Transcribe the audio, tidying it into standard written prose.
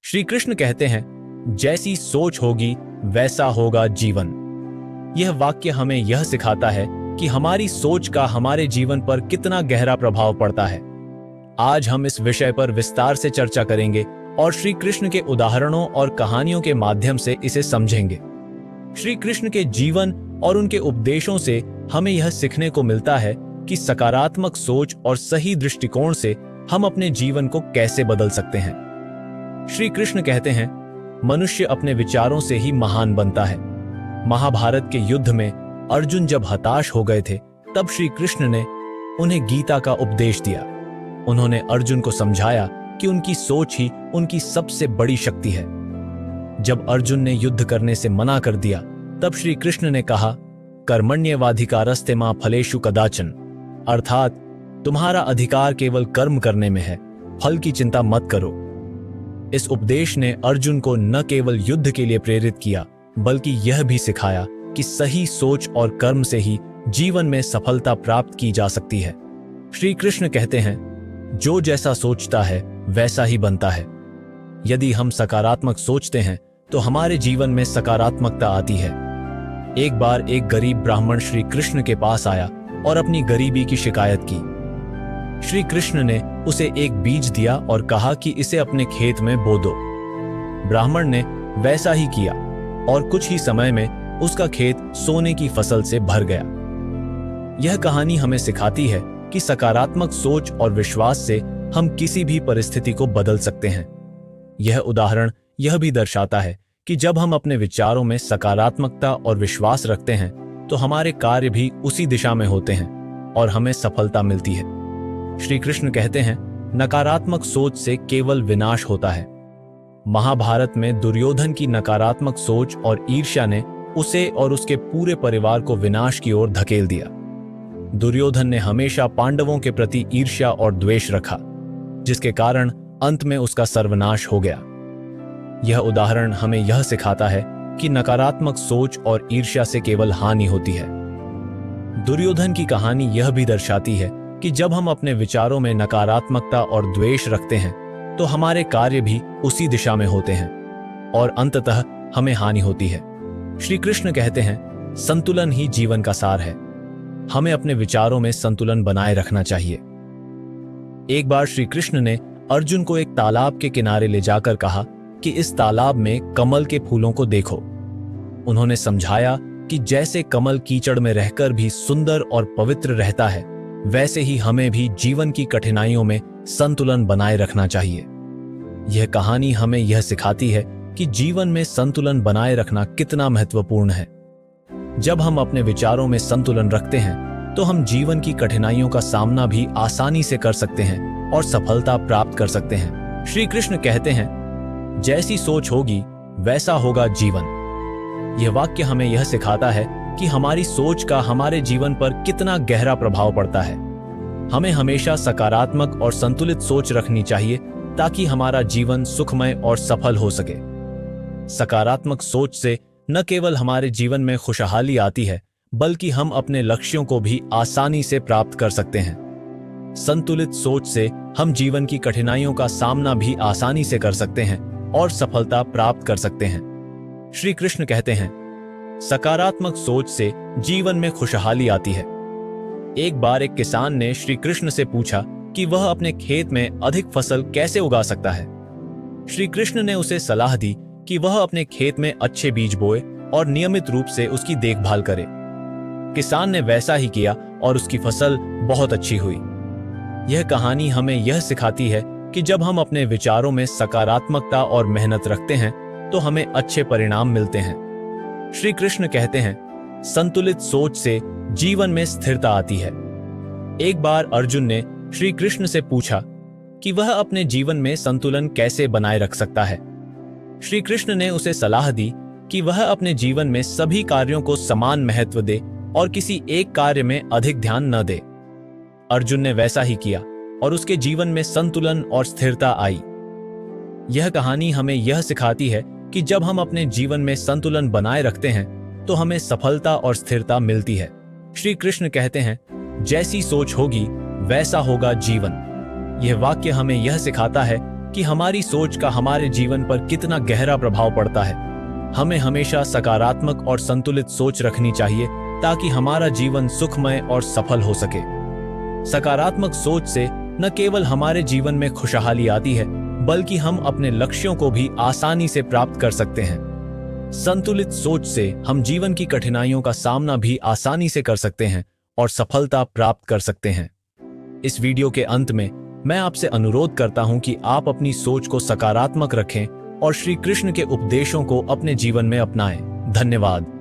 श्री कृष्ण कहते हैं, जैसी सोच होगी वैसा होगा जीवन। यह वाक्य हमें यह सिखाता है कि हमारी सोच का हमारे जीवन पर कितना गहरा प्रभाव पड़ता है। आज हम इस विषय पर विस्तार से चर्चा करेंगे और श्री कृष्ण के उदाहरणों और कहानियों के माध्यम से इसे समझेंगे। श्री कृष्ण के जीवन और उनके उपदेशों से हमें यह सीखने को मिलता है कि सकारात्मक सोच और सही दृष्टिकोण से हम अपने जीवन को कैसे बदल सकते हैं। श्री कृष्ण कहते हैं, मनुष्य अपने विचारों से ही महान बनता है। महाभारत के युद्ध में अर्जुन जब हताश हो गए थे, तब श्री कृष्ण ने उन्हें गीता का उपदेश दिया। उन्होंने अर्जुन को समझाया कि उनकी सोच ही उनकी सबसे बड़ी शक्ति है। जब अर्जुन ने युद्ध करने से मना कर दिया, तब श्री कृष्ण ने कहा, कर्मण्येवाधिकारस्ते मा फलेषु कदाचन, अर्थात तुम्हारा अधिकार केवल कर्म करने में है, फल की चिंता मत करो। इस उपदेश ने अर्जुन को न केवल युद्ध के लिए प्रेरित किया, बल्कि यह भी सिखाया कि सही सोच और कर्म से ही जीवन में सफलता प्राप्त की जा सकती है। श्री कृष्ण कहते हैं, जो जैसा सोचता है वैसा ही बनता है। यदि हम सकारात्मक सोचते हैं तो हमारे जीवन में सकारात्मकता आती है। एक बार एक गरीब ब्राह्मण श्री कृष्ण के पास आया और अपनी गरीबी की शिकायत की। श्री कृष्ण ने उसे एक बीज दिया और कहा कि इसे अपने खेत में बो दो। ब्राह्मण ने वैसा ही किया और कुछ ही समय में उसका खेत सोने की फसल से भर गया। यह कहानी हमें सिखाती है कि सकारात्मक सोच और विश्वास से हम किसी भी परिस्थिति को बदल सकते हैं। यह उदाहरण यह भी दर्शाता है कि जब हम अपने विचारों में सकारात्मकता और विश्वास रखते हैं तो हमारे कार्य भी उसी दिशा में होते हैं और हमें सफलता मिलती है। श्री कृष्ण कहते हैं, नकारात्मक सोच से केवल विनाश होता है। महाभारत में दुर्योधन की नकारात्मक सोच और ईर्ष्या ने उसे और उसके पूरे परिवार को विनाश की ओर धकेल दिया। दुर्योधन ने हमेशा पांडवों के प्रति ईर्ष्या और द्वेष रखा, जिसके कारण अंत में उसका सर्वनाश हो गया। यह उदाहरण हमें यह सिखाता है कि नकारात्मक सोच और ईर्ष्या से केवल हानि होती है। दुर्योधन की कहानी यह भी दर्शाती है कि जब हम अपने विचारों में नकारात्मकता और द्वेष रखते हैं तो हमारे कार्य भी उसी दिशा में होते हैं और अंततः हमें हानि होती है। श्री कृष्ण कहते हैं, संतुलन ही जीवन का सार है। हमें अपने विचारों में संतुलन बनाए रखना चाहिए। एक बार श्री कृष्ण ने अर्जुन को एक तालाब के किनारे ले जाकर कहा कि इस तालाब में कमल के फूलों को देखो। उन्होंने समझाया कि जैसे कमल कीचड़ में रहकर भी सुंदर और पवित्र रहता है, वैसे ही हमें भी जीवन की कठिनाइयों में संतुलन बनाए रखना चाहिए। यह कहानी हमें यह सिखाती है कि जीवन में संतुलन बनाए रखना कितना महत्वपूर्ण है। जब हम अपने विचारों में संतुलन रखते हैं तो हम जीवन की कठिनाइयों का सामना भी आसानी से कर सकते हैं और सफलता प्राप्त कर सकते हैं। श्री कृष्ण कहते हैं, जैसी सोच होगी वैसा होगा जीवन। यह वाक्य हमें यह सिखाता है कि हमारी सोच का हमारे जीवन पर कितना गहरा प्रभाव पड़ता है। हमें हमेशा सकारात्मक और संतुलित सोच रखनी चाहिए ताकि हमारा जीवन सुखमय और सफल हो सके। सकारात्मक सोच से न केवल हमारे जीवन में खुशहाली आती है, बल्कि हम अपने लक्ष्यों को भी आसानी से प्राप्त कर सकते हैं। संतुलित सोच से हम जीवन की कठिनाइयों का सामना भी आसानी से कर सकते हैं और सफलता प्राप्त कर सकते हैं। श्री कृष्ण कहते हैं, सकारात्मक सोच से जीवन में खुशहाली आती है। एक बार एक किसान ने श्री कृष्ण से पूछा कि वह अपने खेत में अधिक फसल कैसे उगा सकता है। श्री कृष्ण ने उसे सलाह दी कि वह अपने खेत में अच्छे बीज बोए और नियमित रूप से उसकी देखभाल करे। किसान ने वैसा ही किया और उसकी फसल बहुत अच्छी हुई। यह कहानी हमें यह सिखाती है कि जब हम अपने विचारों में सकारात्मकता और मेहनत रखते हैं तो हमें अच्छे परिणाम मिलते हैं। श्री कृष्ण कहते हैं, संतुलित सोच से जीवन में स्थिरता आती है। एक बार अर्जुन ने श्री कृष्ण से पूछा कि वह अपने जीवन में संतुलन कैसे बनाए रख सकता है। श्री कृष्ण ने उसे सलाह दी कि वह अपने जीवन में सभी कार्यों को समान महत्व दे और किसी एक कार्य में अधिक ध्यान न दे। अर्जुन ने वैसा ही किया और उसके जीवन में संतुलन और स्थिरता आई। यह कहानी हमें यह सिखाती है कि जब हम अपने जीवन में संतुलन बनाए रखते हैं तो हमें सफलता और स्थिरता मिलती है। श्री कृष्ण कहते हैं, जैसी सोच होगी वैसा होगा जीवन। यह वाक्य हमें यह सिखाता है कि हमारी सोच का हमारे जीवन पर कितना गहरा प्रभाव पड़ता है। हमें हमेशा सकारात्मक और संतुलित सोच रखनी चाहिए ताकि हमारा जीवन सुखमय और सफल हो सके। सकारात्मक सोच से न केवल हमारे जीवन में खुशहाली आती है, बल्कि हम अपने लक्ष्यों को भी आसानी से प्राप्त कर सकते हैं। संतुलित सोच से हम जीवन की कठिनाइयों का सामना भी आसानी से कर सकते हैं और सफलता प्राप्त कर सकते हैं। इस वीडियो के अंत में मैं आपसे अनुरोध करता हूं कि आप अपनी सोच को सकारात्मक रखें और श्री कृष्ण के उपदेशों को अपने जीवन में अपनाएं। धन्यवाद।